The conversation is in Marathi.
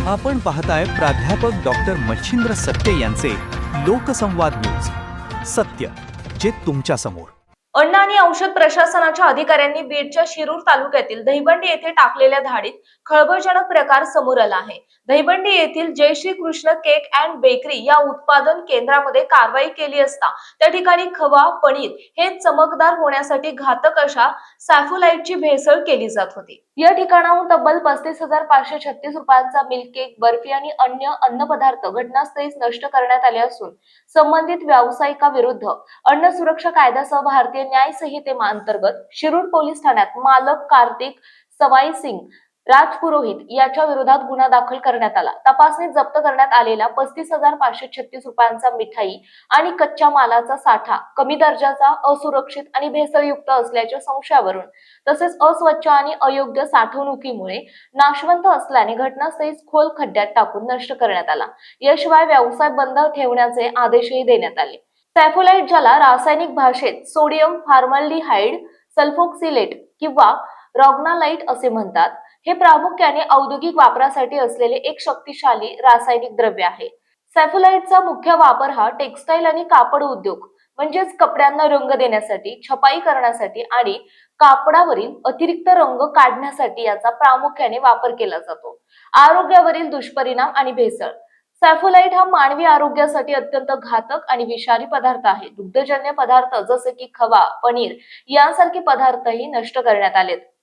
आपण पाहताय प्राध्यापक डॉक्टर मच्छिंद्र सत्य यांचे लोकसंवाद न्यूज. सत्य जे तुमच्या समोर. अन्न आणि औषध प्रशासनाच्या अधिकाऱ्यांनी बीडच्या शिरूर तालुक्यातील दहिबंडी येथे टाकलेल्या धाडीत खळबळजनक प्रकार समोर आला आहे. दहिबंडी येथील Jay Shri Krishna cake and bakery या उत्पादन केंद्रामध्ये कारवाई केली असता त्या ठिकाणी खवा, पनीर हे चमकदार होण्यासाठी घातक अशा सॅफोलाइटची भेसळ केली जात होती. या ठिकाणाहून तब्बल 35,536 रुपयांचा मिल्क केक, बर्फी आणि अन्य अन्नपदार्थ घटनास्थळीच नष्ट करण्यात आले असून संबंधित व्यावसायिकाविरुद्ध अन्न सुरक्षा कायद्यासह भारतीय न्याय संहितेअंतर्गत शिरूर पोलीस ठाण्यात मालक कार्तिक सवाई सिंग राजपुरोहित याच्या विरोधात गुन्हा दाखल करण्यात आला. तपासणीत जप्त करण्यात आलेला 35,536 रुपयांचा मिठाई आणि कच्च्या मालाचा साठा कमी दर्जाचा, असुरक्षित आणि भेसळयुक्त असल्याच्या संशयावरून तसेच अस्वच्छ आणि अयोग्य साठवणुकीमुळे नाशवंत असल्याने घटनास्थळीच खोल खड्ड्यात टाकून नष्ट करण्यात आला. याशिवाय व्यवसाय बंद ठेवण्याचे आदेशही देण्यात आले. सॅफोलाइट, ज्याला रासायनिक भाषेत सोडियम फॉर्मल्डिहाइड सल्फोक्सिलेट किंवा रॉग्नालाइट असे म्हणतात, हे प्रामुख्याने औद्योगिक वापरासाठी असलेले एक शक्तिशाली रासायनिक द्रव्य आहे. सॅफोलाइटचा मुख्य वापर हा टेक्सटाईल आणि कापड उद्योग म्हणजेच कपड्यांना रंग देण्यासाठी, छपाई करण्यासाठी आणि कापडावरील अतिरिक्त रंग काढण्यासाठी याचा प्रामुख्याने वापर केला जातो. आरोग्यावरील दुष्परिणाम आणि भेसळ. सॅफोलाइट हा मानवी आरोग्यासाठी अत्यंत घातक आणि विषारी पदार्थ आहे. दुग्धजन्य पदार्थ जसे की खवा, पनीर यांसारखे पदार्थही नष्ट करण्यात आलेत.